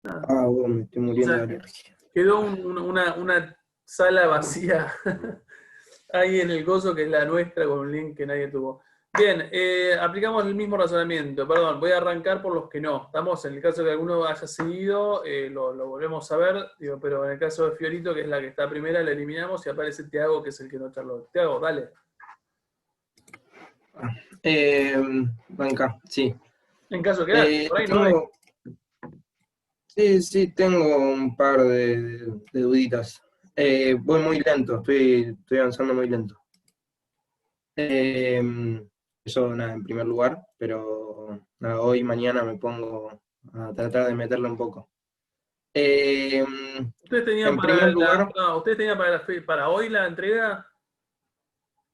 Nada. Ah, bueno, me estoy O muriendo de sea, alergia. quedó una sala vacía ahí en el gozo que es la nuestra con un link que nadie tuvo. Bien, aplicamos el mismo razonamiento. Perdón, voy a arrancar por los que no. Estamos en el caso que alguno haya seguido, lo volvemos a ver, digo, pero en el caso de Fiorito, que es la que está primera, la eliminamos y aparece Tiago, que es el que no charló. Tiago, dale. Banca, sí. En caso que haya, por ahí no hay. Tengo, sí, tengo un par de duditas. Voy muy lento, estoy avanzando muy lento. Eh, Eso, nada, en primer lugar, pero nada, hoy, mañana me pongo a tratar de meterle un poco. Eh, ¿Ustedes tenían en primer para lugar, ¿ustedes tenían para hoy la entrega?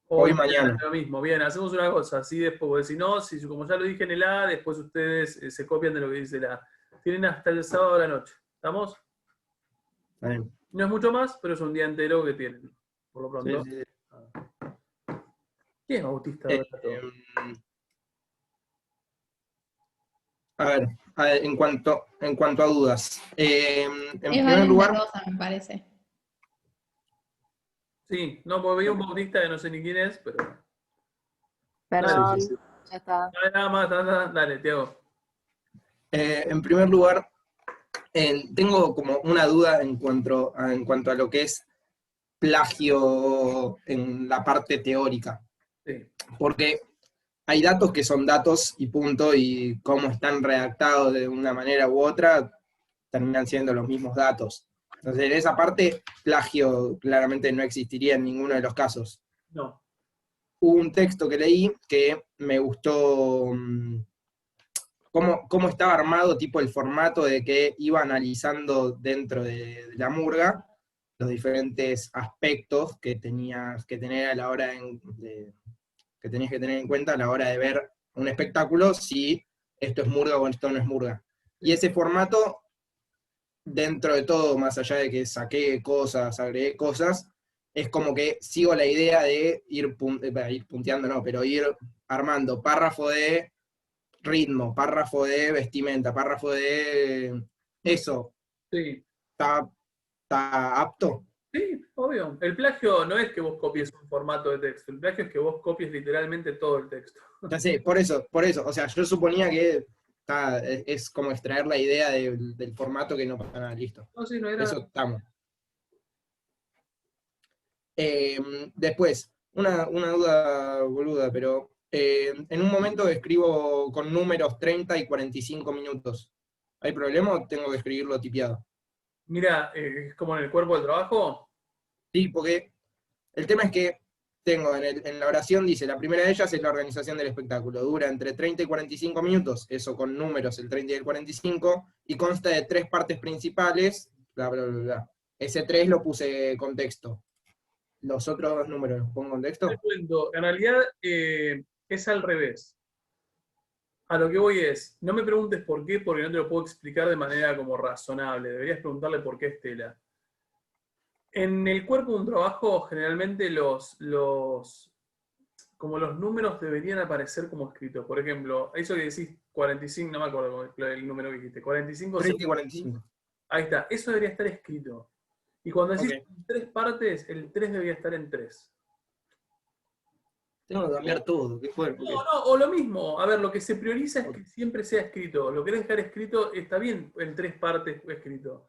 O hoy, mañana mañana. lo mismo. Bien, hacemos una cosa, así después, porque si no, si, como ya lo dije en el A, después ustedes se copian de lo que dice el A. Tienen hasta el sábado a la noche. ¿Estamos? Está bien. No es mucho más, pero es un día entero que tienen, por lo Sí, pronto. sí, sí. ¿Quién es Bautista Eh, Dorato? a ver, en cuanto a dudas. En Es primer Valen de lugar, Rosa, me parece. Sí, no, porque veía un Bautista que no sé ni quién es, pero. Dale, sí, sí, Perdón, sí. ya está. dale nada más, dale, Tiago. En primer lugar, tengo como una duda en cuanto a lo que es plagio en la parte teórica, Sí. porque hay datos que son datos y punto, y cómo están redactados de una manera u otra, terminan siendo los mismos datos. Entonces, en esa parte, plagio claramente no existiría en ninguno de los casos. No. Hubo un texto que leí que me gustó cómo estaba armado, tipo el formato de que iba analizando dentro de la murga los diferentes aspectos que tenías que tener a la hora que tenías que tener en cuenta a la hora de ver un espectáculo, si esto es murga o esto no es murga. Y ese formato, dentro de todo, más allá de que saqué cosas, agregué cosas, es como que sigo la idea de ir punteando, no, pero ir armando párrafo de ritmo, párrafo de vestimenta, párrafo de eso, Sí. ¿está, está apto? Sí, obvio. El plagio no es que vos copies un formato de texto, el plagio es que vos copies literalmente todo el texto. Ya sé, por eso, o sea, yo suponía que es como extraer la idea del formato que no pasa nada, listo. No, sí, no era. Eso estamos. Después, una duda boluda, pero en un momento escribo con números 30 y 45 minutos. ¿Hay problema o tengo que escribirlo tipeado? Mira, es como en el cuerpo del trabajo. Sí, porque el tema es que tengo en la oración, dice, la primera de ellas es la organización del espectáculo. Dura entre 30 y 45 minutos, eso con números, el 30 y el 45, y consta de tres partes principales, bla, bla, bla, bla. Ese 3 lo puse contexto. Los otros dos números los pongo Te contexto. cuento, en realidad es al revés. A lo que voy es, no me preguntes por qué, porque no te lo puedo explicar de manera como razonable. Deberías preguntarle por qué Estela. En el cuerpo de un trabajo, generalmente como los números deberían aparecer como escritos. Por ejemplo, eso que decís 45, no me acuerdo el número que dijiste, 45 30 y segundos. 45. Ahí está, eso debería estar escrito. Y cuando Ok. decís tres partes, el 3 debería estar en 3. Tengo que cambiar todo, qué fuerte. No, no, o lo mismo. A ver, lo que se prioriza es Ok. que siempre sea escrito. Lo querés dejar escrito, está bien en tres partes escrito.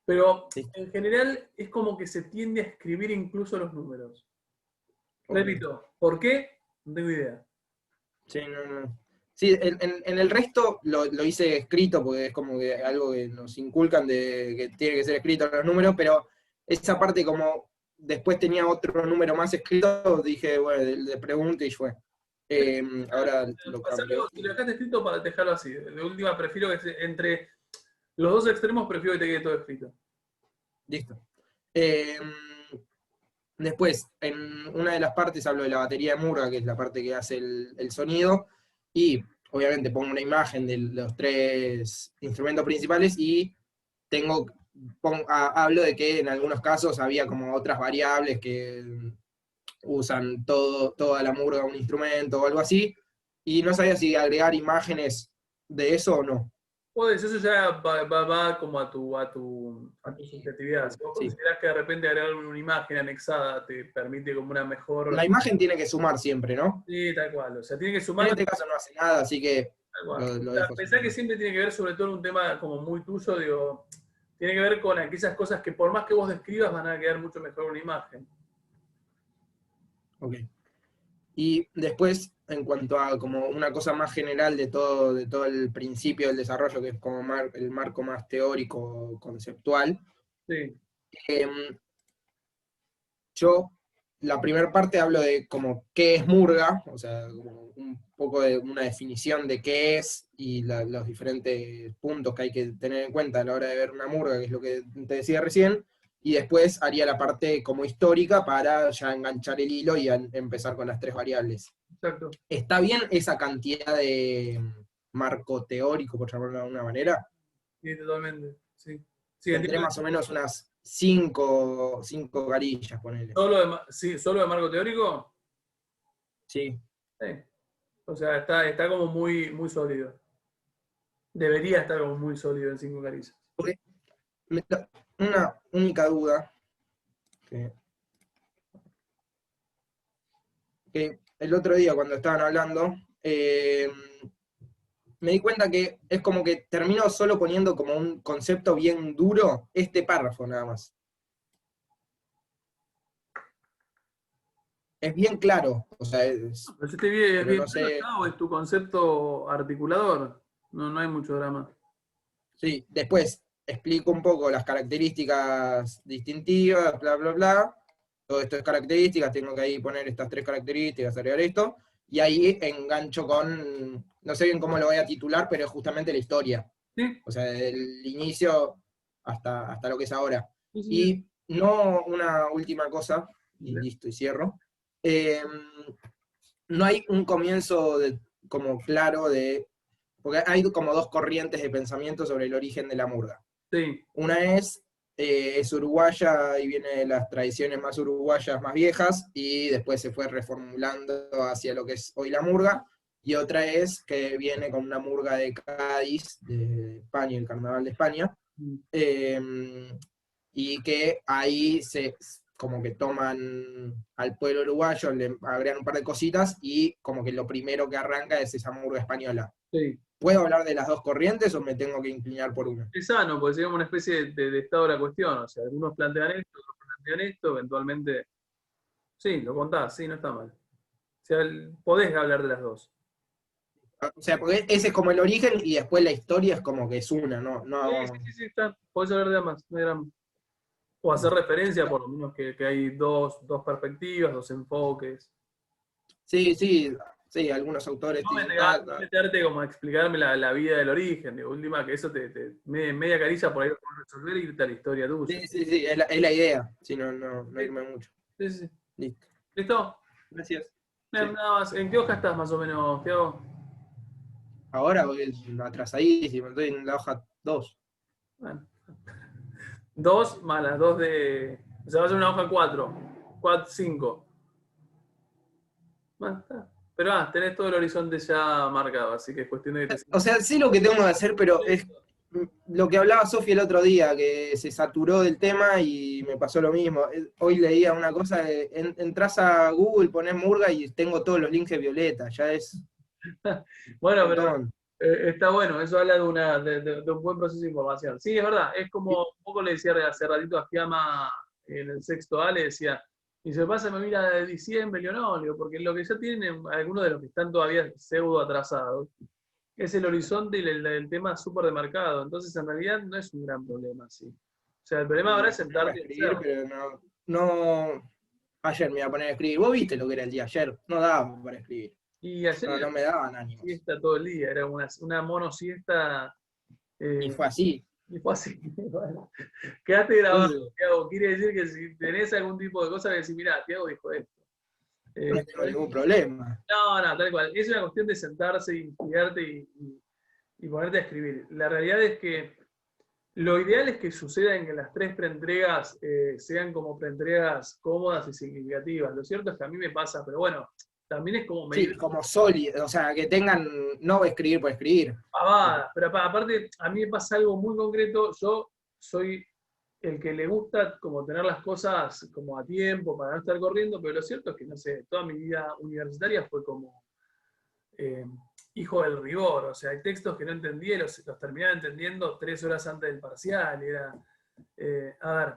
Pero Listo. en general es como que se tiende a escribir incluso los números. Ok. Repito, ¿por qué? No tengo idea. Sí, no, no. Sí, en el resto lo hice escrito porque es como que algo que nos inculcan de que tiene que ser escrito los números, pero esa parte como después tenía otro número más escrito, dije, bueno, le pregunto y fue. Ahora lo cambio. Si lo dejaste escrito para dejarlo así. De última, prefiero que entre los dos extremos, prefiero que te quede todo escrito. Listo. Eh, Después, en una de las partes hablo de la batería de Murga, que es la parte que hace el sonido, y obviamente pongo una imagen de los tres instrumentos principales y hablo de que en algunos casos había como otras variables que usan toda la murga un instrumento o algo así, y no sabía si agregar imágenes de eso o no. Pues eso ya va como a tu subjetividad. Si vos Sí. considerás que de repente agregar una imagen anexada te permite como una mejor... La imagen tiene que sumar siempre, ¿no? Sí, tal cual. O sea, tiene que En sumar. este caso no hace nada, así que Tal cual. lo O sea, dejo sin pensá que problema. siempre tiene que ver sobre todo en un tema como muy tuyo, digo, tiene que ver con aquellas cosas que por más que vos describas van a quedar mucho mejor en una imagen. Ok. Y después, en cuanto a como una cosa más general de todo el principio del desarrollo, que es como el marco más teórico, conceptual, Sí, em, yo, la primera parte hablo de como qué es murga, o sea, como un poco de una definición de qué es y los diferentes puntos que hay que tener en cuenta a la hora de ver una murga, que es lo que te decía recién, y después haría la parte como histórica para ya enganchar el hilo y empezar con las tres variables. exacto. ¿Está bien esa cantidad de marco teórico, por llamarlo de alguna manera? Sí, totalmente. Sí. Sí, Tendré entiendo. más o menos unas cinco carillas, ponele. Sí, solo de marco teórico. Sí. Sí. O sea, está como muy, muy sólido. Debería estar como muy sólido en 5 caricias. Porque una única duda, que, que el otro día cuando estaban hablando, me di cuenta que es como que termino solo poniendo como un concepto bien duro este párrafo nada más. Es bien claro, o sea, Pero yo te vi, es pero bien no claro, sé, ¿está? ¿O es tu concepto articulador? No, no hay mucho drama. sí, después explico un poco las características distintivas, bla, bla, bla. Todo esto es características, tengo que ahí poner estas tres características, agregar esto, y ahí engancho con, no sé bien cómo lo voy a titular, pero es justamente la historia. ¿Sí? O sea, desde el inicio hasta lo que es ahora. Sí, sí, sí. Y no una última cosa, y listo, y cierro. Eh, no hay un comienzo como claro de. Porque hay como dos corrientes de pensamiento sobre el origen de la murga. Sí, Una es uruguaya y viene de las tradiciones más uruguayas más viejas, y después se fue reformulando hacia lo que es hoy la murga. Y otra es que viene con una murga de Cádiz, de España, el carnaval de España, eh, y que ahí como que toman al pueblo uruguayo, le agregan un par de cositas y como que lo primero que arranca es esa murga española. sí. ¿Puedo hablar de las dos corrientes o me tengo que inclinar por una? Es sano, porque sería como una especie de estado de la cuestión. O sea, algunos plantean esto, otros plantean esto, eventualmente. Sí, lo contás, sí, no está mal. O sea, podés hablar de las dos. O sea, porque ese es como el origen y después la historia es como que es una, ¿no? Sí, No, sí, sí, sí, está. Podés hablar de ambas, no hay drama. O hacer referencia, por lo menos, que hay dos perspectivas, dos enfoques. sí, sí, sí, algunos autores No, te dicen, no meterte como a explicarme la vida del origen, de última, que eso media caricia por ahí lo puedes resolver y irte a la historia tuya. sí, sí, sí, es la idea, sí, no Sí, irme mucho. sí, sí. Listo. ¿Listo? Gracias. Bien, Sí. nada más. ¿En qué hoja estás más o menos, Tiago? Ahora voy atrasadísimo, estoy en la hoja 2. Bueno, dos más las dos de. O sea, va a ser una hoja 4. 4, 5. Bueno, está. Pero tenés todo el horizonte ya marcado, así que es cuestión de que te O sigas. sea, sé lo que tengo que hacer, pero es lo que hablaba Sofía el otro día, que se saturó del tema y me pasó lo mismo. Hoy leía una cosa, entras a Google, pones Murga y tengo todos los links de Violeta, ya es un Bueno, pero montón. está bueno, eso habla de un buen proceso de información. Sí, es verdad, es como un poco le decía hace ratito a Fiamma en el sexto A, le decía, y se pasa, me mira de diciembre, Leonolio, porque lo que ya tienen algunos de los que están todavía pseudo atrasados es el horizonte y el tema súper demarcado. Entonces, en realidad, no es un gran problema, sí. O sea, el problema ahora es Ponerme a sentarte y escribir, hacerlo. pero no. Ayer me iba a poner a escribir. ¿Vos viste lo que era el día ayer? No daba para escribir. Y ayer No, era no me daban ánimos. siesta todo el día, era una mono siesta. Y eh, fue así. y fue así. Bueno, quedaste grabado, Entonces, Tiago. Quiere decir que si tenés algún tipo de cosa, decir, mirá, Tiago dijo esto. no tengo ningún problema. No, no, tal cual. Es una cuestión de sentarse, inspirarte y ponerte a escribir. La realidad es que lo ideal es que suceda en que las tres preentregas sean como preentregas cómodas y significativas. Lo cierto es que a mí me pasa, pero bueno, también es como Sí, medir como sólido, o sea, que tengan, no escribir por escribir. pavadas. Pero aparte, a mí me pasa algo muy concreto. Yo soy el que le gusta como tener las cosas como a tiempo para no estar corriendo, pero lo cierto es que, no sé, toda mi vida universitaria fue como eh, hijo del rigor. O sea, hay textos que no entendí y los terminaba entendiendo 3 horas antes del parcial. Era, a ver,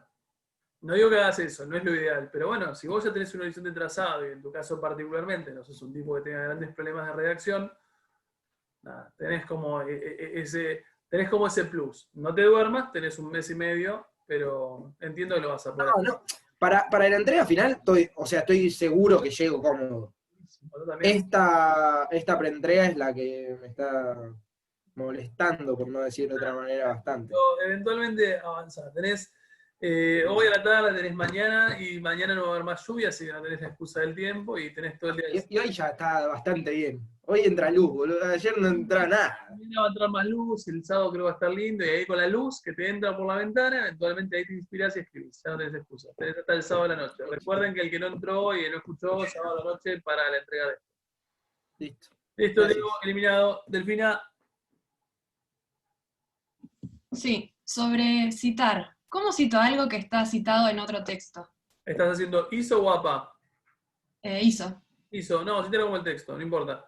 no digo que hagas eso, no es lo ideal, pero bueno, si vos ya tenés un horizonte trazado y en tu caso particularmente no sos un tipo que tenga grandes problemas de redacción, nada, tenés como ese plus. No te duermas, tenés un mes y medio, pero entiendo que lo vas a poder No, hacer. no. Para la entrega final, estoy seguro que llego cómodo. Yo también. Esta preentrega es la que me está molestando, por no decir de otra manera, bastante. Eventualmente avanzar. Tenés hoy a la tarde, tenés mañana, y mañana no va a haber más lluvia, así que no tenés la excusa del tiempo y tenés todo el día. Y hoy ya está bastante bien. Hoy entra luz, boludo. Ayer no entraba nada. Mañana va a entrar más luz, el sábado creo que va a estar lindo, y ahí con la luz que te entra por la ventana, eventualmente ahí te inspiras y escribís. Ya no tenés excusa. Tenés hasta el sábado a la noche. Recuerden que el que no entró y no escuchó, sábado a la noche para la entrega de esto. Listo. Listo, Gracias. Diego, eliminado. Delfina, Sí, sobre citar. ¿Cómo cito algo que está citado en otro texto? ¿estás haciendo ISO o APA? Hizo. ISO, no, cítalo como el texto, no importa. Ok.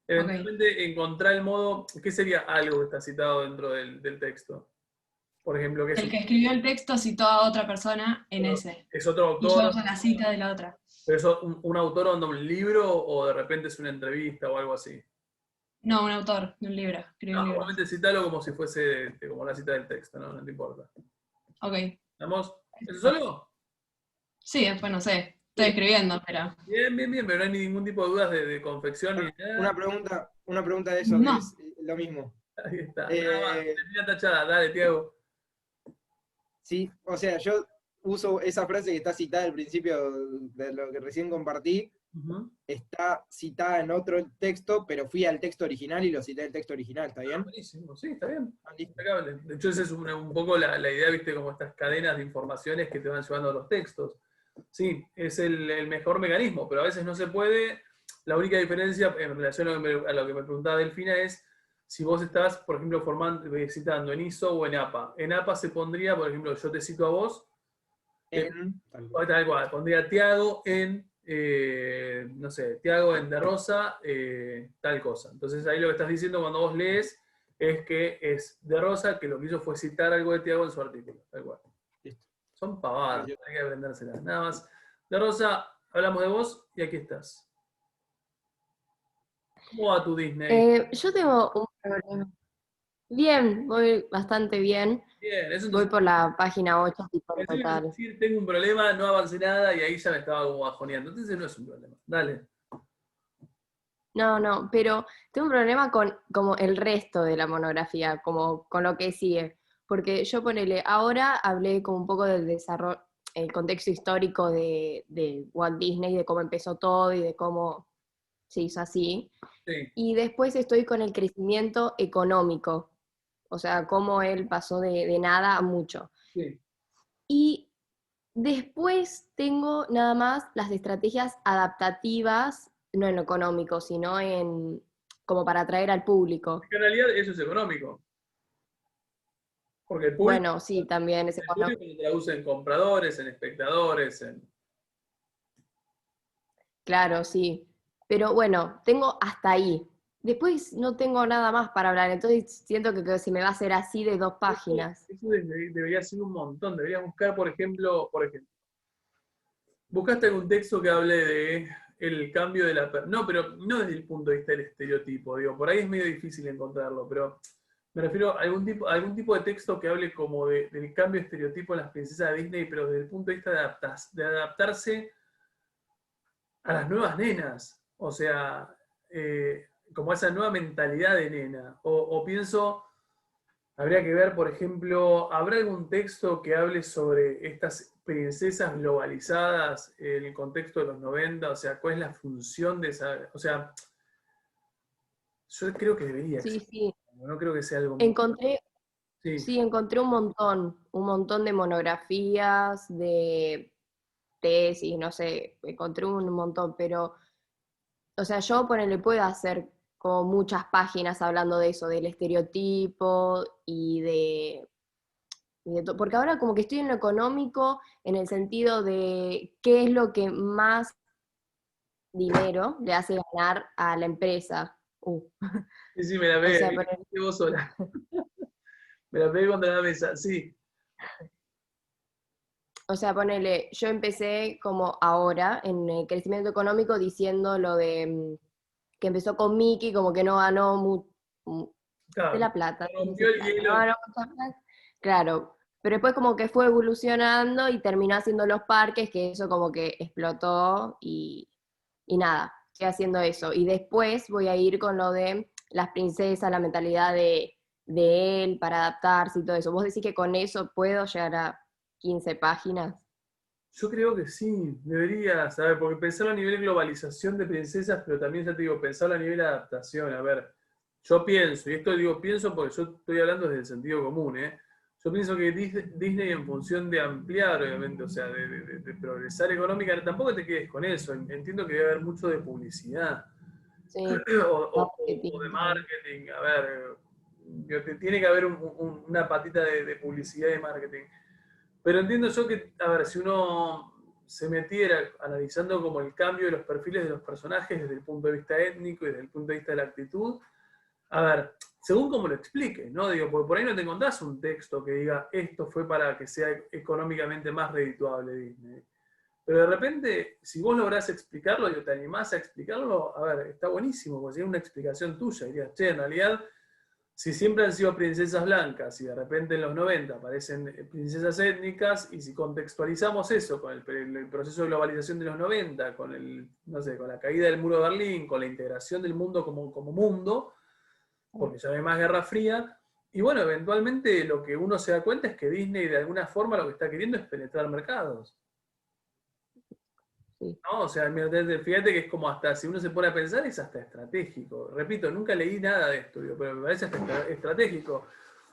Eventualmente encontrar el modo, ¿qué sería algo que está citado dentro del texto? Por ejemplo, que es El que escribió el texto citó a otra persona en ese. es otro Y yo autor, uso la cita de la otra. pero es un autor onda un libro o de repente es una entrevista o algo así. No, un autor de un libro. Escribió No, un libro. obviamente citalo como si fuese como la cita del texto, ¿no? No te importa. Ok. ¿Vamos? ¿Eso solo? Sí, después no sé. Estoy escribiendo, pero. Bien, bien, bien, pero no hay ningún tipo de dudas de confección ni nada. Una pregunta de eso No. es lo mismo. Ahí está, nada más. Eh, Termina tachada, dale, Tiago. sí, o sea, yo uso esa frase que está citada al principio de lo que recién compartí, está citada en otro texto, pero fui al texto original y lo cité el texto original, ¿está bien? Buenísimo, sí, está bien. Listo. Impecable. De hecho, esa es un poco la idea, viste, como estas cadenas de informaciones que te van llevando a los textos. Sí, es el mejor mecanismo, pero a veces no se puede. La única diferencia en relación a lo que me preguntaba Delfina es si vos estás, por ejemplo, citando en ISO o en APA. En APA se pondría, por ejemplo, yo te cito a vos, tal cual, pondría Tiago en, no sé, Tiago en De Rosa, tal cosa. Entonces ahí lo que estás diciendo cuando vos lees es que es De Rosa, que lo que hizo fue citar algo de Tiago en su artículo, tal cual. Listo. Son pavadas, hay que aprendérselas. Nada más. De Rosa, hablamos de vos y aquí estás. ¿Cómo va tu Disney? Yo tengo un problema. Bien, voy bastante bien. Bien, eso Voy entonces. por la página 8 tipo en Pensé que ibas a total. decir, tengo un problema, no avancé nada y ahí ya me estaba como bajoneando. Entonces no es un problema. Dale. No, pero tengo un problema con como el resto de la monografía, como con lo que sigue. Porque yo ponele, ahora hablé como un poco del desarrollo, el contexto histórico de Walt Disney, de cómo empezó todo y de cómo se hizo así. Sí, Y después estoy con el crecimiento económico, o sea, cómo él pasó de nada a mucho. sí. Y después tengo nada más las estrategias adaptativas, no en lo económico, sino en como para atraer al público. En realidad eso es económico. Porque Bueno, sí, también es el público lo traduce en compradores, en espectadores, en. claro, sí. Pero bueno, tengo hasta ahí. Después no tengo nada más para hablar, entonces siento que se me va a hacer así de 2 páginas. Eso debería ser un montón. Deberías buscar, por ejemplo, ¿buscaste algún texto que hable de el cambio de la. No, pero no desde el punto de vista del estereotipo, digo, por ahí es medio difícil encontrarlo, pero me refiero a algún tipo de texto que hable como del cambio de estereotipo en las princesas de Disney, pero desde el punto de vista de adaptarse a las nuevas nenas. O sea, como esa nueva mentalidad de nena. O pienso, habría que ver, por ejemplo, ¿habrá algún texto que hable sobre estas princesas globalizadas en el contexto de los 90? O sea, ¿cuál es la función de esa? O sea, yo creo que debería Sí, existir. sí. No creo que sea algo. Encontré, Sí, sí, encontré un montón de monografías, de tesis, no sé, encontré un montón, pero O sea, yo ponele, puedo hacer como muchas páginas hablando de eso, del estereotipo porque ahora como que estoy en lo económico en el sentido de qué es lo que más dinero le hace ganar a la empresa. Sí, sí, me la O sea, pegué, vos sola. Me la pegué contra la mesa, sí. O sea, ponele, yo empecé como ahora en el crecimiento económico diciendo lo de que empezó con Mickey, como que no ganó de Claro, la plata, rompió el no hielo. ganó mucha plata. Claro, pero después como que fue evolucionando y terminó haciendo los parques, que eso como que explotó y nada, estoy haciendo eso. Y después voy a ir con lo de las princesas, la mentalidad de él para adaptarse y todo eso. ¿Vos decís que con eso puedo llegar a 15 páginas? Yo creo que sí, debería, ¿sabes? Porque pensarlo a nivel globalización de princesas, pero también ya te digo, pensarlo a nivel adaptación. A ver, yo pienso, y esto digo pienso porque yo estoy hablando desde el sentido común, ¿eh? Yo pienso que Disney en función de ampliar, obviamente, o sea, de progresar económica, tampoco te quedes con eso. Entiendo que debe haber mucho de publicidad Sí, o de marketing. marketing. A ver, tiene que haber una patita de publicidad y de marketing. Pero entiendo yo que, a ver, si uno se metiera analizando como el cambio de los perfiles de los personajes desde el punto de vista étnico y desde el punto de vista de la actitud, a ver, según como lo expliques, ¿no? Digo, porque por ahí no te encontrás un texto que diga esto fue para que sea económicamente más redituable Disney. Pero de repente, si vos lográs explicarlo y te animás a explicarlo, a ver, está buenísimo, porque sería una explicación tuya. Dirías, che, en realidad si siempre han sido princesas blancas y de repente en los 90 aparecen princesas étnicas, y si contextualizamos eso con el proceso de globalización de los 90, con no sé, con la caída del muro de Berlín, con la integración del mundo como mundo, porque ya no hay más Guerra Fría, y bueno, eventualmente lo que uno se da cuenta es que Disney de alguna forma lo que está queriendo es penetrar mercados. Sí. ¿No? O sea, fíjate que es como hasta, si uno se pone a pensar, es hasta estratégico. Repito, nunca leí nada de esto, pero me parece hasta estratégico.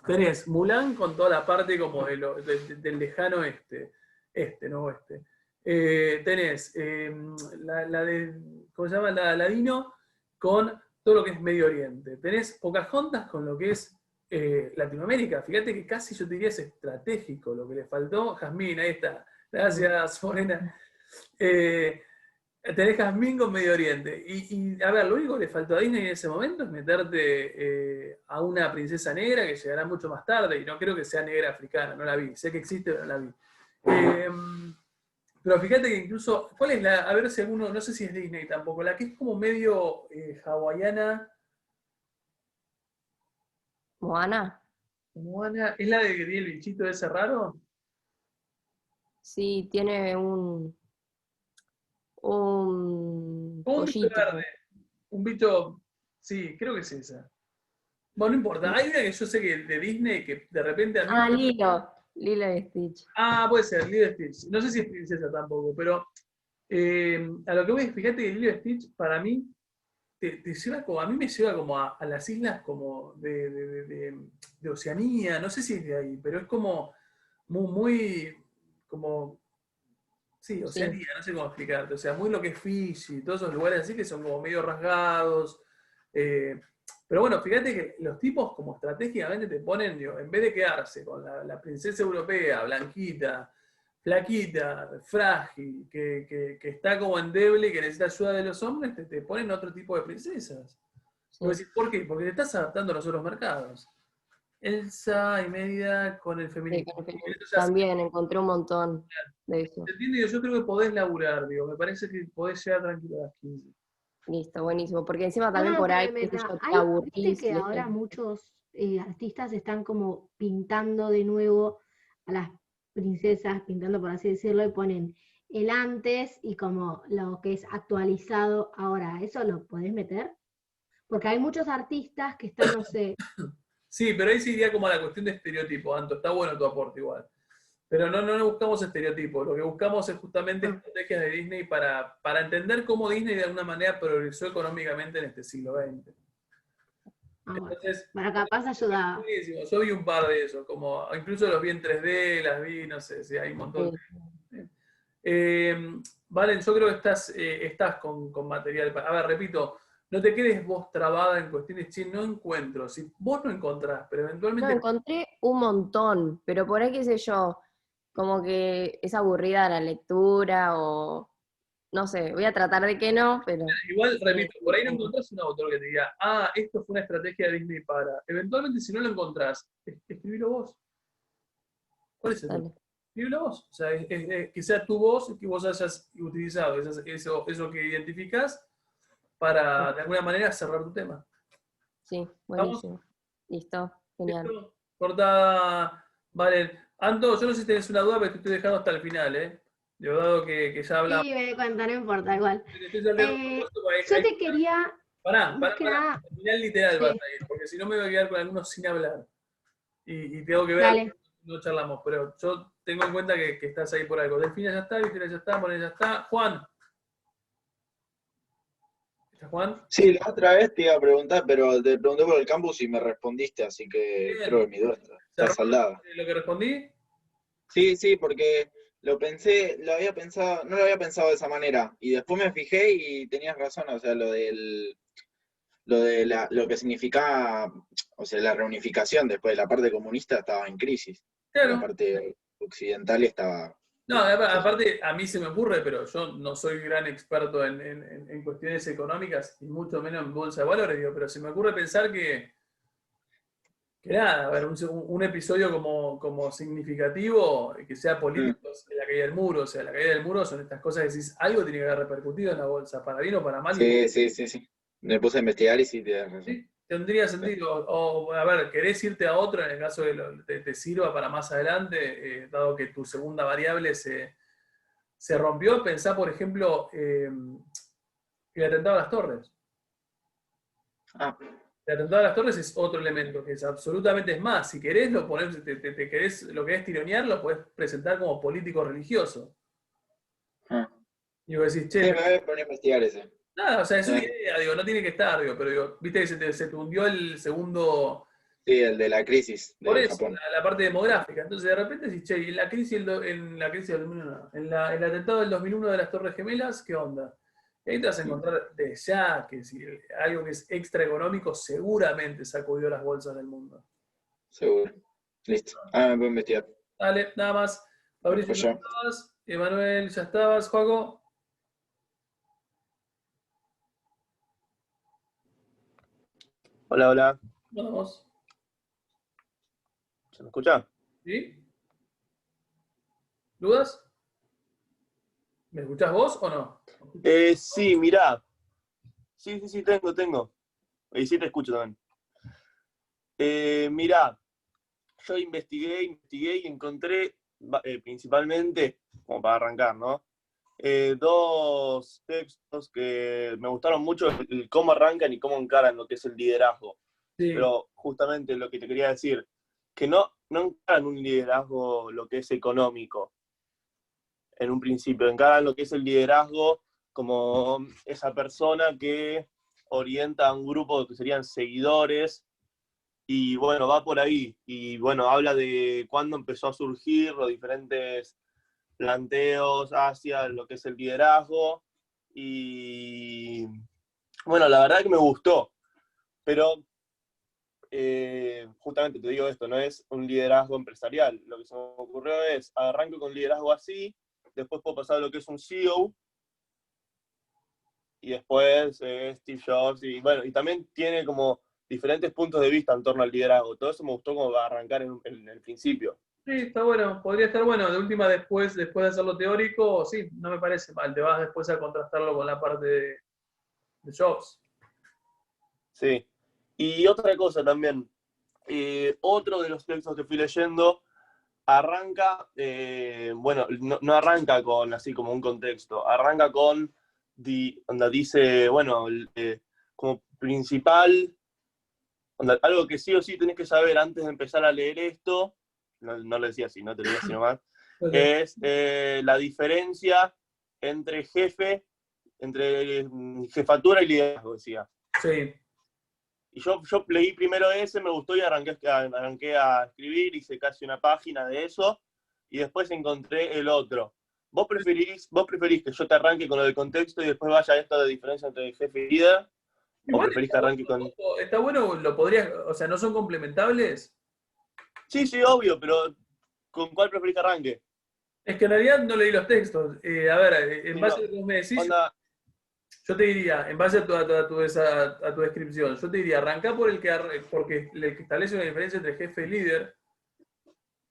Tenés Mulan con toda la parte como del lejano no oeste. Tenés la de, ¿cómo se llama? La Ladino con todo lo que es Medio Oriente. Tenés Pocahontas con lo que es Latinoamérica. Fíjate que casi yo te diría es estratégico lo que le faltó. Jazmín, ahí está. Gracias, Morena. Tenés Jazmín con Medio Oriente. A ver, lo único que le faltó a Disney en ese momento es meterte a una princesa negra que llegará mucho más tarde, y no creo que sea negra africana, no la vi. Sé que existe, pero no la vi. Pero fíjate que incluso, ¿cuál es a ver si alguno, no sé si es Disney tampoco, la que es como medio hawaiana, ¿Moana? Moana, ¿es la de que tiene el bichito ese raro? Sí, tiene un Un bicho pollito. verde, un bicho, sí, creo que es esa. Bueno, no importa. Hay una que yo sé que de Disney que de repente a mí. Ah, Lilo y Stitch. Ah, puede ser, Lilo y Stitch. No sé si es princesa tampoco, pero a lo que voy, fíjate que Lilo y Stitch para mí te lleva como, a mí me lleva como a las islas como de Oceanía, no sé si es de ahí, pero es como muy como, sí, Sí, Oceanía, no sé cómo explicarte, o sea, muy lo que es Fiji, todos esos lugares así que son como medio rasgados. eh, pero bueno, fíjate que los tipos como estratégicamente te ponen, digo, en vez de quedarse con la princesa europea, blanquita, flaquita, frágil, que está como endeble y que necesita ayuda de los hombres, te ponen otro tipo de princesas. Y vos sí. decís, ¿por qué? Porque te estás adaptando a los otros mercados. Elsa y Mérida con el Sí, feminismo. también encontré un montón de eso. ¿Se entiende? Yo creo que podés laburar, digo, me parece que podés llegar tranquilo a las 15. Listo, buenísimo. Porque encima también Una por ahí, qué sé pregunta. yo, te Viste aburrís que y esto. ahora muchos artistas están como pintando de nuevo a las princesas, pintando por así decirlo, y ponen el antes y como lo que es actualizado ahora. ¿Eso lo podés meter? Porque hay muchos artistas que están, no sé, Sí, pero ahí sí iría como a la cuestión de estereotipo, Anto. Está bueno tu aporte igual. Pero no buscamos estereotipos, lo que buscamos es justamente ah, estrategias de Disney para entender cómo Disney de alguna manera progresó económicamente en este siglo XX. bueno, Entonces, para capaz ayudaba. buenísimo. Yo vi un par de esos, como incluso los vi en 3D, las vi, no sé, sí, hay un montón. Sí. Eh, Valen, yo creo que estás con material. A ver, repito, no te quedes vos trabada en cuestiones, che, no encuentro. Si vos no encontrás, pero No, eventualmente... encontré un montón, pero por ahí, qué sé yo, como que es aburrida la lectura o no sé, voy a tratar de que no, pero Igual, repito, por ahí no tengo. encontrás un autor que te diga, esto fue una estrategia de Disney para. Eventualmente, si no lo encontrás, escribilo vos. ¿Cuál es el tema? Dale. Escribilo vos. O sea, que sea tu voz, que vos hayas utilizado eso que identificás para, de alguna manera, cerrar tu tema. Sí, ¿Estamos? buenísimo. Listo, genial. ¿Listo? Corta, vale. Anto, yo no sé si tenés una duda, pero te estoy dejando hasta el final, ¿eh? Yo dado que ya hablamos. Sí, me di cuenta, no importa, igual. Te estoy salteando un Eh, poco, porque yo te quería, pará, más pará, que pará. nada, Al final literal vas sí, a ir, porque si no me voy a quedar con algunos sin hablar. Y tengo que ver, dale. no charlamos, pero yo tengo en cuenta que estás ahí por algo. Delfina ya está, Victoria ya está, Morena ya está. Juan. ¿Está Juan? Sí, la otra vez te iba a preguntar, pero te pregunté por el campus y me respondiste, así que creo Bien. que mi duda está ¿Cerró saldada. lo que respondí? Sí, sí, porque lo pensé, lo había pensado, no lo había pensado de esa manera, y después me fijé y tenías razón, o sea, lo que significaba, o sea, la reunificación después de la parte comunista estaba en crisis, y la Claro. parte occidental estaba No, bien. aparte, a mí se me ocurre, pero yo no soy gran experto en cuestiones económicas, y mucho menos en bolsa de valores, digo, pero se me ocurre pensar que nada, a ver, un episodio como significativo, que sea Mm. político, la caída del muro, o sea, la caída del muro son estas cosas que decís, algo tiene que haber repercutido en la bolsa, para bien o para mal, y Sí, sí, sí, sí. Me puse a investigar y sí, tienes razón. sí, tendría Sí. sentido. O, a ver, ¿querés irte a otro en el caso de te sirva para más adelante, dado que tu segunda variable se rompió? Pensá, por ejemplo, el atentado a las torres. Ah, El atentado a las torres es otro elemento, que es absolutamente es más. Si querés, lo ponés, lo querés tironear, lo podés presentar como político religioso. ah. Y vos decís, che, Sí, pero me voy a poner a investigar ese. nada, o sea, es una Sí. idea, digo, no tiene que estar, digo, pero digo, viste que se te hundió el segundo. Sí, el de la crisis Por de eso, Japón. la parte demográfica. Entonces, de repente, si, che, en la crisis, en la crisis del 2001, no, el atentado del 2001 de las Torres Gemelas, ¿qué onda? Y ahí te vas a encontrar de ya que si algo que es extra económico seguramente sacudió las bolsas del mundo. Seguro. Listo. Ah, me puedo investigar. Dale, nada más. Fabricio, ya Joya. estabas. Emanuel, ya estabas. Juaco, Hola, hola. vamos. ¿Se me escucha? ¿Sí? ¿Dudas? ¿Me escuchás vos o no? Sí, mirá. Sí, tengo. Y sí te escucho también. Mirá, yo investigué y encontré principalmente, como para arrancar, ¿no? Dos textos que me gustaron mucho, el cómo arrancan y cómo encaran lo que es el liderazgo. Sí. Pero justamente lo que te quería decir, que no encaran un liderazgo lo que es económico. En un principio, encaran lo que es el liderazgo como esa persona que orienta a un grupo que serían seguidores, y bueno, va por ahí, y bueno, habla de cuándo empezó a surgir los diferentes planteos hacia lo que es el liderazgo, y bueno, la verdad que me gustó, pero justamente te digo esto, no es un liderazgo empresarial, lo que se me ocurrió es, arranco con liderazgo así, después puedo pasar a lo que es un CEO, y después Steve Jobs, y bueno, y también tiene como diferentes puntos de vista en torno al liderazgo. Todo eso me gustó como para arrancar en el principio. Sí, está bueno, podría estar bueno. De última, después de hacerlo teórico, sí, no me parece mal. Te vas después a contrastarlo con la parte de Jobs. Sí. Y otra cosa también, otro de los textos que fui leyendo arranca, bueno, no arranca con así como un contexto, arranca con, donde dice, bueno, como principal, algo que sí o sí tenés que saber antes de empezar a leer esto, no lo decía así, no te lo decía así nomás, es la diferencia entre jefatura y liderazgo, decía. Sí. Y yo leí primero ese, me gustó y arranqué a escribir, hice casi una página de eso, y después encontré el otro, ¿Vos preferís que yo te arranque con lo del contexto y después vaya a esta de diferencia entre jefe y líder? ¿O Igual preferís que arranque con...? está bueno, lo podrías, o sea, ¿no son complementables? Sí, obvio, pero ¿con cuál preferís que arranque? Es que en realidad no leí los textos. A ver, en Sí, base no. a lo que vos me decís, Onda, yo te diría, en base a tu descripción, yo te diría, arrancá por porque el que establece una diferencia entre jefe y líder,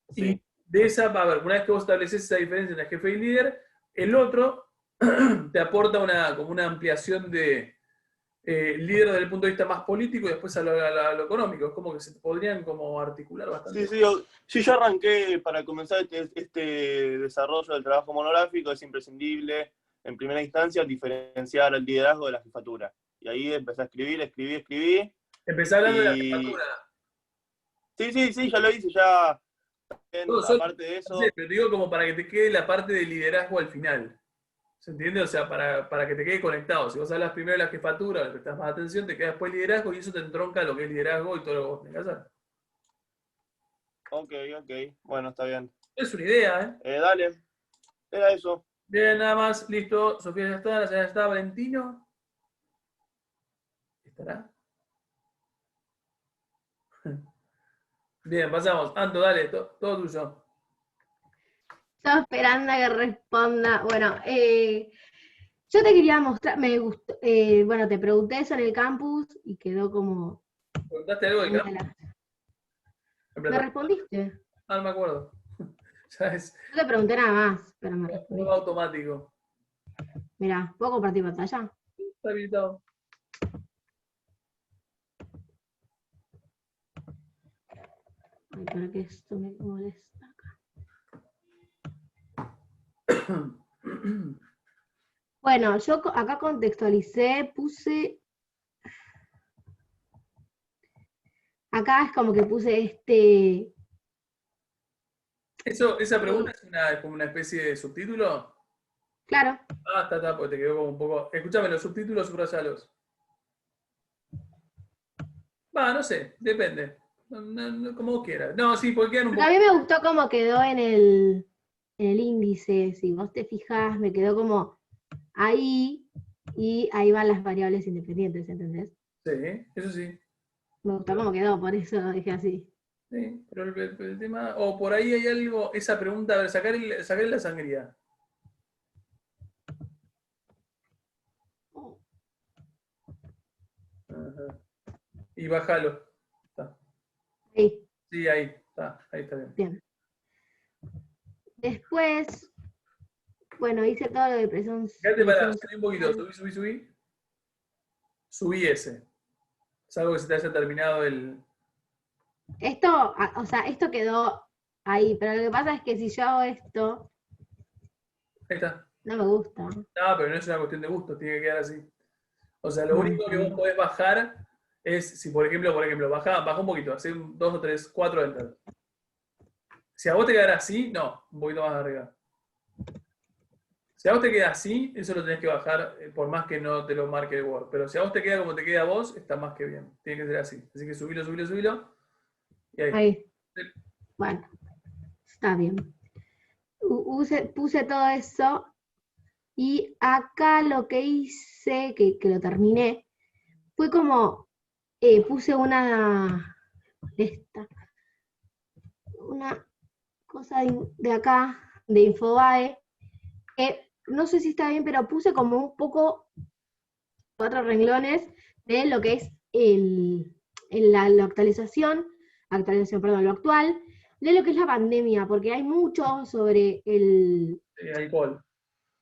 y sí. de esa, a ver, una vez que vos estableces esa diferencia entre jefe y líder, el otro te aporta como una ampliación de líder desde el punto de vista más político y después a lo económico. Es como que se podrían como articular bastante. Sí, yo arranqué para comenzar este desarrollo del trabajo monográfico, es imprescindible, en primera instancia, diferenciar el liderazgo de la jefatura. Y ahí empecé a escribí. Empecé hablando de la Y jefatura. sí, ya lo hice, ya. Aparte de Sí, eso, pero digo como para que te quede la parte de liderazgo al final. ¿Se entiende? O sea, para que te quede conectado. Si vos hablas primero de la jefatura, le prestás más atención, te queda después liderazgo y eso te entronca lo que es liderazgo y todo lo que vos tenés que hacer. ok, bueno, está bien. Es una idea, ¿eh? Dale, era eso. Bien, nada más, listo. Sofía ya está, la señora ya está, Valentino. ¿Estará? Bien, pasamos. Anto, dale, todo tuyo. Estaba esperando a que responda. Bueno, yo te quería mostrar, me gustó, bueno, te pregunté eso en el campus y quedó como... ¿Preguntaste algo de campo? ¿Me respondiste? Ah, no me acuerdo. Ya es No te pregunté nada más, pero me todo respondiste. automático. Mirá, ¿puedo compartir pantalla? Está habilitado. Ay, para que esto me molesta acá. Bueno, yo acá contextualicé, puse... Acá es como que puse ¿Esa pregunta es como una especie de subtítulo? Claro. Ah, está, porque te quedó como un poco... Escúchame, los subtítulos, subrayalos. No sé, depende. Como vos quieras. No, sí, porque quedan un Porque poco... a mí me gustó cómo quedó en el índice. Si vos te fijás, me quedó como ahí y ahí van las variables independientes, ¿entendés? Sí, eso sí. Me gustó cómo quedó, por eso lo dejé así. Sí, pero el tema... O por ahí hay algo... Esa pregunta, a ver, sacarle la sangría. Ajá. Y bájalo. Está. Ahí, Sí, ahí está bien. bien. Después, bueno, hice todo lo de presión. Fíjate, subí un poquito, subí. Subí ese. Salvo que se te haya terminado el... Esto, o sea, esto quedó ahí, pero lo que pasa es que si yo hago esto, Ahí está. no me gusta. No, pero no es una cuestión de gusto, tiene que quedar así. O sea, lo Bueno, único que vos podés bajar es, si por ejemplo, baja un poquito, hace 2 o 3, 4 enter. Si a vos te quedara así, no, un poquito más arriba. Si a vos te queda así, eso lo tenés que bajar, por más que no te lo marque el Word. Pero si a vos te queda como te queda a vos, está más que bien. Tiene que ser así. Así que subilo. Y ahí. ahí. Bueno, está bien. Puse todo eso. Y acá lo que hice, que lo terminé, fue como, puse una cosa de acá, de Infobae, que no sé si está bien, pero puse como un poco 4 renglones de lo que es la actualización, lo actual, de lo que es la pandemia, porque hay mucho sobre Alcohol.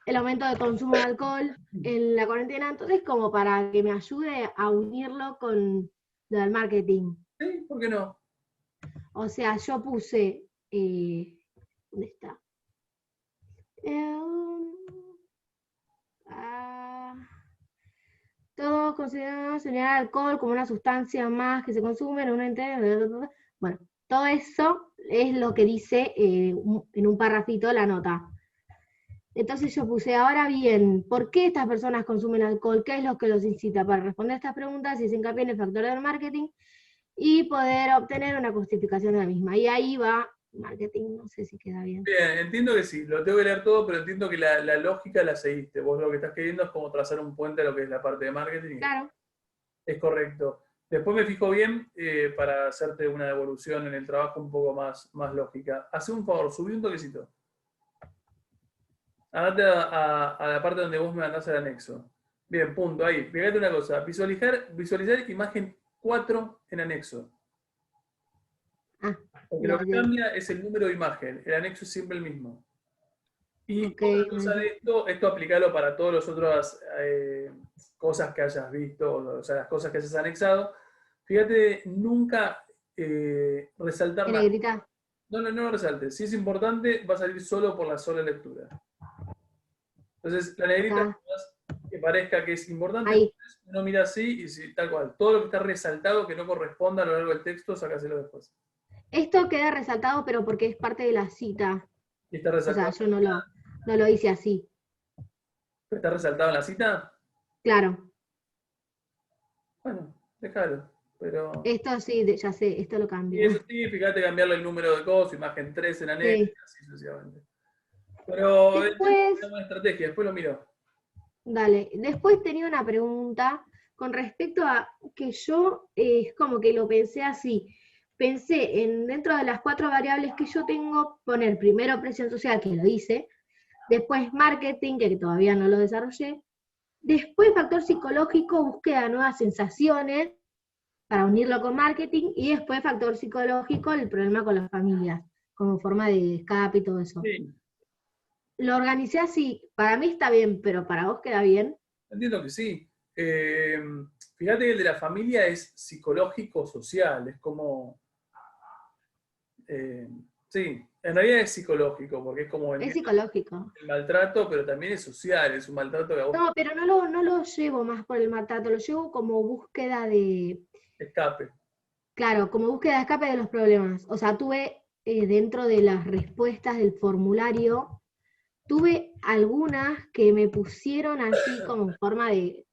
el aumento de consumo de alcohol en la cuarentena, entonces como para que me ayude a unirlo con lo del marketing. Sí, ¿por qué no? O sea, yo puse, ¿dónde está? Todos consideran señalar alcohol como una sustancia más que se consume en una entidad. Bueno, todo eso es lo que dice en un parrafito la nota. Entonces yo puse, ahora bien, ¿por qué estas personas consumen alcohol? ¿Qué es lo que los incita? Para responder estas preguntas y se hincapié en el factor del marketing y poder obtener una justificación de la misma. Y ahí va marketing, no sé si queda bien. Bien, entiendo que sí, lo tengo que leer todo, pero entiendo que la lógica la seguiste. Vos lo que estás queriendo es como trazar un puente a lo que es la parte de marketing. Claro. Es correcto. Después me fijo bien para hacerte una devolución en el trabajo un poco más lógica. Hacé un favor, subí un toquecito. Andate a la parte donde vos me mandás el anexo. Bien, punto, ahí. Fíjate una cosa, visualizar imagen 4 en anexo. Ah, Porque lo que ya. cambia es el número de imagen, el anexo es siempre el mismo. Y Ok, otra cosa de esto aplicarlo para todas las otras cosas que hayas visto, o sea, las cosas que hayas anexado. Fíjate, nunca resaltar en nada. negrita. No lo resaltes. Si es importante, va a salir solo por la sola lectura. Entonces, la negrita, Acá. que parezca que es importante, Ahí. uno mira así y si, tal cual. Todo lo que está resaltado que no corresponda a lo largo del texto, sácaselo después. Esto queda resaltado, pero porque es parte de la cita. ¿Y está O sea, resaltado? yo no lo hice así. ¿Está resaltado en la cita? Claro. Bueno, déjalo. Pero. Esto sí, ya sé, esto lo Y cambio. eso sí, fíjate cambiarle el número de cosas, imagen 3 en anexo, Sí. y así sucesivamente. Pero es Después, una buena estrategia, después lo miro. dale, después tenía una pregunta con respecto a que yo es como que lo pensé así. Pensé en dentro de las 4 variables que yo tengo, poner primero presión social, que lo hice, después marketing, que todavía no lo desarrollé, después factor psicológico, búsqueda de nuevas sensaciones, para unirlo con marketing, y después factor psicológico, el problema con las familias, como forma de escape y todo eso. Sí, Lo organicé así, para mí está bien, pero para vos queda bien. entiendo que sí. Fíjate que el de la familia es psicológico-social, es como. Sí, en realidad es psicológico, porque es como Es el psicológico. maltrato, pero también es social, es un maltrato que a vos No, pero no lo llevo más por el maltrato, lo llevo como búsqueda de, te escape. claro, como búsqueda de escape de los problemas. O sea, tuve dentro de las respuestas del formulario, tuve algunas que me pusieron así como forma de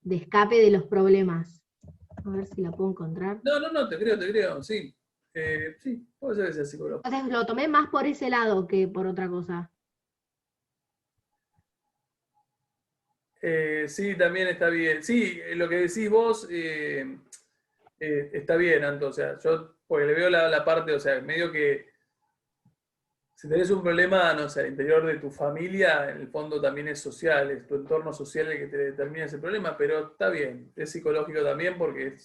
escape de los problemas. A ver si la puedo encontrar. No, te creo, sí. Sí, puede ser que sea psicológico. Entonces lo tomé más por ese lado que por otra cosa. Sí, también está bien. Sí, lo que decís vos está bien, Anto. O sea, yo porque le veo la parte, o sea, medio que si tenés un problema, no sé, al interior de tu familia, en el fondo también es social, es tu entorno social el que te determina ese problema, pero está bien, es psicológico también porque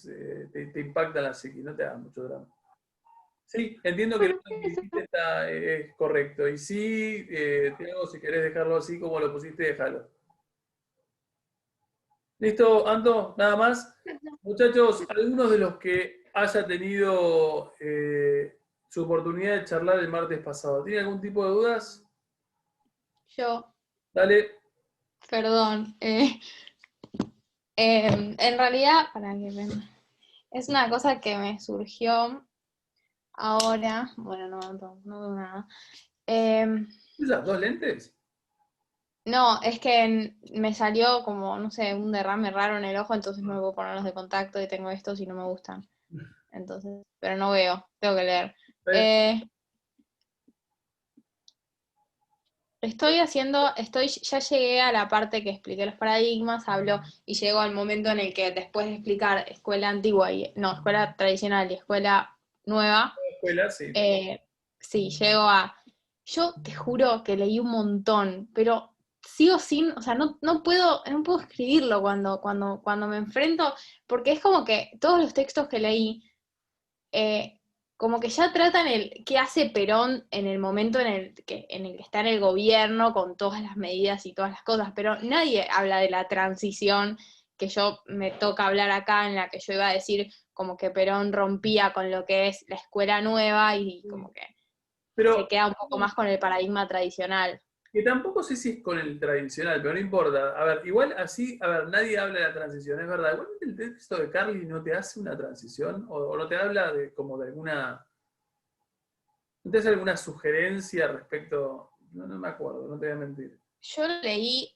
te impacta en la psique, no te da mucho drama. Sí, entiendo que lo Bueno, que eso. dijiste es correcto. Y sí, te digo, si querés dejarlo así como lo pusiste, déjalo. ¿Listo, Anto? ¿Nada más? Muchachos, algunos de los que haya tenido su oportunidad de charlar el martes pasado, ¿tiene algún tipo de dudas? Yo, Dale. perdón. En realidad, es una cosa que me surgió ahora. Bueno, no veo nada. ¿Usas 2 lentes? No, es que me salió como, no sé, un derrame raro en el ojo, entonces no me puedo poner los de contacto y tengo estos y no me gustan. Entonces, pero no veo, tengo que leer. Ya llegué a la parte que expliqué los paradigmas, hablo y llego al momento en el que después de explicar escuela tradicional y escuela nueva, Escuela, sí. sí, yo te juro que leí un montón, pero o sea, no puedo escribirlo cuando me enfrento, porque es como que todos los textos que leí, como que ya tratan el qué hace Perón en el momento en el que está en el gobierno con todas las medidas y todas las cosas, pero nadie habla de la transición que me toca hablar acá, en la que yo iba a decir como que Perón rompía con lo que es la escuela nueva y como que Pero se queda un poco más con el paradigma tradicional. que tampoco sé si es con el tradicional, pero no importa. A ver, igual así, a ver, nadie habla de la transición, es verdad. Igualmente el texto de Carly no te hace una transición, o no te habla de como de alguna. ¿No te hace alguna sugerencia respecto? No me acuerdo, no te voy a mentir. Yo leí,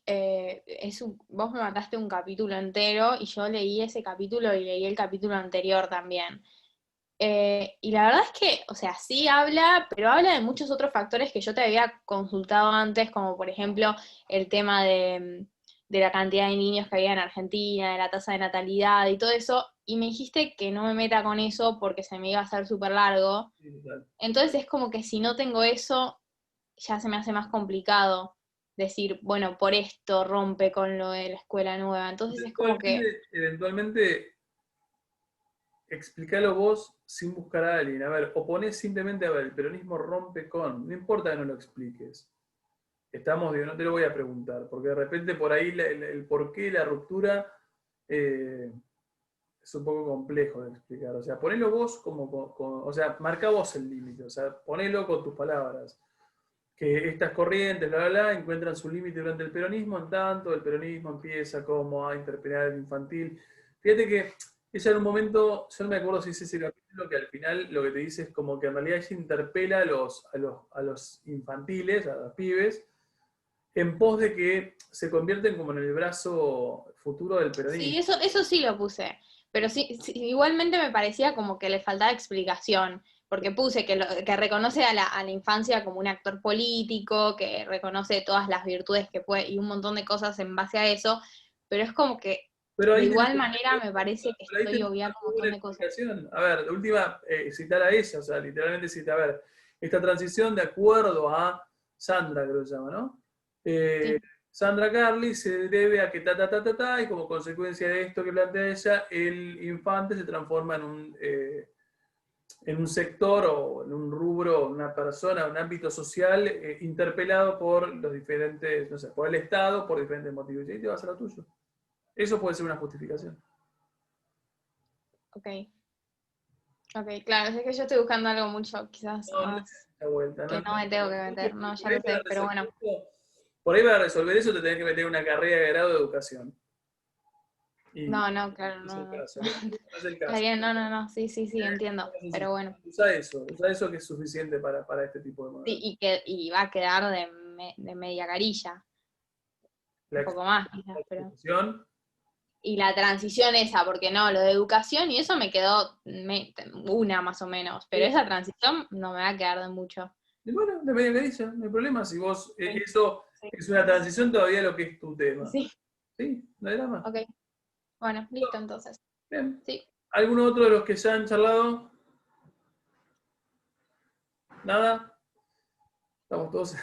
vos me mandaste un capítulo entero y yo leí ese capítulo y leí el capítulo anterior también. Y la verdad es que, o sea, sí habla, pero habla de muchos otros factores que yo te había consultado antes, como por ejemplo el tema de la cantidad de niños que había en Argentina, de la tasa de natalidad y todo eso, y me dijiste que no me meta con eso porque se me iba a hacer súper largo. Sí, total. Entonces es como que si no tengo eso, ya se me hace más complicado decir, bueno, por esto rompe con lo de la escuela nueva. Entonces es como que, Eventualmente, explícalo vos sin buscar a alguien. A ver, o ponés simplemente, a ver, el peronismo rompe con, no importa que no lo expliques. Estamos, digo, no te lo voy a preguntar, porque de repente por ahí el porqué, la ruptura, es un poco complejo de explicar. O sea, ponelo vos o sea, marca vos el límite, o sea, ponelo con tus palabras. Que estas corrientes, bla, bla, bla, encuentran su límite durante el peronismo, en tanto el peronismo empieza como a interpelar el infantil. Fíjate que ella en un momento, yo no me acuerdo si es ese capítulo, que al final lo que te dice es como que en realidad ella interpela a los infantiles, a los pibes, en pos de que se convierten como en el brazo futuro del sí, peronismo. eso sí lo puse. Pero sí, igualmente me parecía como que le faltaba explicación, porque puse que reconoce a la infancia como un actor político, que reconoce todas las virtudes que puede, y un montón de cosas en base a eso, pero es como que Pero de ahí tenés, igual manera me parece que pero ahí estoy tenés obviando un una montón buena de cosas. explicación. A ver, de última, citar a ella, o sea, literalmente citar, a ver, esta transición de acuerdo a Sandra, creo que se llama, ¿no? Sí. Sandra Carly se debe a que y como consecuencia de esto que plantea ella, el infante se transforma en un sector o en un rubro, una persona, un ámbito social interpelado por los diferentes, no sé, por el Estado, por diferentes motivos. Y ahí te vas a lo tuyo. Eso puede ser una justificación. Ok. Ok, claro, es que yo estoy buscando algo mucho, quizás No, no le más, des esta vuelta, que no me tengo que meter, no, ya por ahí lo para sé, pero resolver bueno. eso, por ahí para resolver eso te tenés que meter una carrera de grado de educación. Y No, claro, no es el no. caso, no es el Está caso. bien, no, sí, entiendo, pero bueno. Usa eso que es suficiente para este tipo de Sí, modelo. y va a quedar de media carilla, La un poco más la quizás, pero... exposición, Y la transición esa, porque no, lo de educación y eso me quedó una más o menos, pero esa transición no me va a quedar de mucho. y bueno, de media carilla, no hay problema. Si vos, Sí, eso sí, es una transición todavía lo que es tu tema. sí, ¿Sí? No hay drama. ok, bueno, listo entonces. Bien. Sí. ¿Alguno otro de los que ya han charlado? ¿Nada? Estamos todos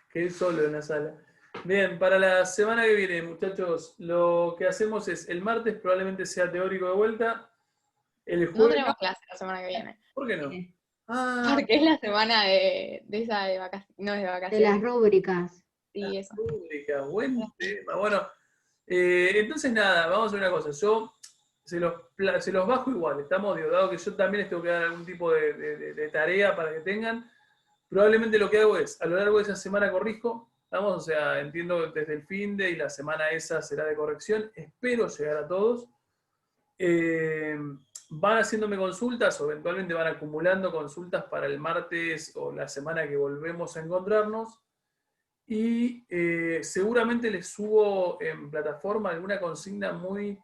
quedé solo en la sala. Bien, para la semana que viene, muchachos, lo que hacemos es, el martes probablemente sea teórico de vuelta, el No jueves, tenemos clase la semana que viene, ¿por qué no? Sí. Ah, porque es la semana de esa de vacaciones, no es de De las vacaciones, rúbricas. sí, eso. rúbrica, buen tema. Bueno, entonces nada, vamos a hacer una cosa, yo se los bajo igual, estamos, digo, dado que yo también les tengo que dar algún tipo de tarea para que tengan. Probablemente lo que hago es, a lo largo de esa semana corrijo, vamos, o sea, entiendo desde el fin de y la semana esa será de corrección, espero llegar a todos. Van haciéndome consultas o eventualmente van acumulando consultas para el martes o la semana que volvemos a encontrarnos. Y seguramente les subo en plataforma alguna consigna muy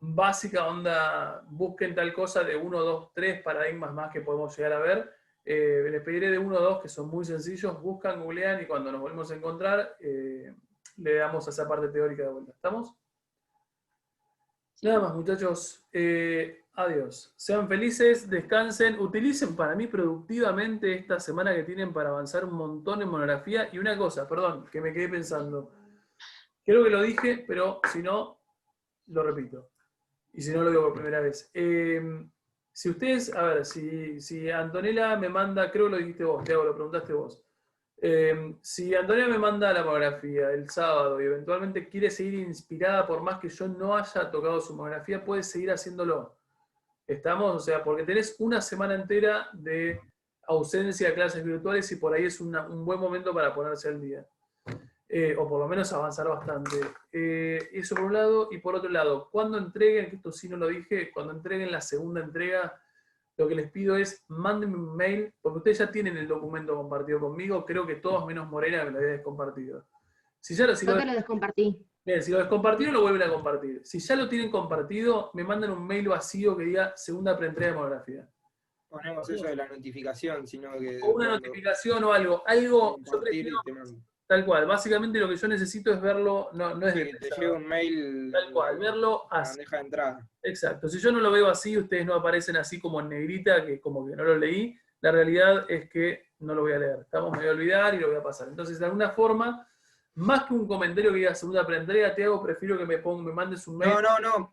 básica, onda, busquen tal cosa de 1, 2, 3 paradigmas más que podemos llegar a ver. Les pediré de 1 o 2 que son muy sencillos, buscan, googlean y cuando nos volvemos a encontrar le damos a esa parte teórica de vuelta. ¿Estamos? Sí. Nada más, muchachos. Adiós. Sean felices, descansen, utilicen para mí productivamente esta semana que tienen para avanzar un montón en monografía. Y una cosa, perdón, que me quedé pensando. Creo que lo dije, pero si no, lo repito. Y si no, lo digo por primera vez. Si ustedes, a ver, si Antonella me manda, creo que lo dijiste vos, Thiago, lo preguntaste vos. Si Antonella me manda la monografía el sábado y eventualmente quiere seguir inspirada, por más que yo no haya tocado su monografía, puede seguir haciéndolo. ¿Estamos? O sea, porque tenés una semana entera de ausencia de clases virtuales y por ahí es un buen momento para ponerse al día. O por lo menos avanzar bastante. Eso por un lado, y por otro lado, cuando entreguen, que esto sí no lo dije, cuando entreguen la segunda entrega, lo que les pido es, mándenme un mail, porque ustedes ya tienen el documento compartido conmigo, creo que todos menos Morena me lo había descompartido. Si ya, si Yo lo, te lo descompartí. Bien, si lo descompartieron, lo vuelven a compartir. Si ya lo tienen compartido, me mandan un mail vacío que diga segunda preentrega de monografía. Ponemos eso de la notificación, sino que O una notificación o algo. Algo, yo compartir prefiero, y te mando. tal cual. Básicamente lo que yo necesito es verlo, no es Sí, de que te llega un mail tal cual, verlo a la así. bandeja de entrada. Exacto. Si yo no lo veo así, ustedes no aparecen así como en negrita, que como que no lo leí. La realidad es que no lo voy a leer. Me voy a olvidar y lo voy a pasar. Entonces, de alguna forma, más que un comentario que diga segunda preentrega, te hago, prefiero que me mandes un mail. No.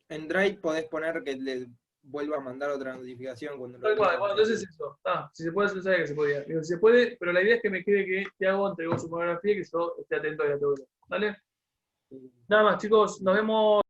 En Drive podés poner que le vuelva a mandar otra notificación cuando lo Tal cual, veas. bueno, entonces eso. Si se puede, se sabe que se podía. Digo, si se puede, pero la idea es que me quede que Tiago entregó su monografía y que yo esté atento y a todo. ¿Vale? Nada más, chicos, nos vemos.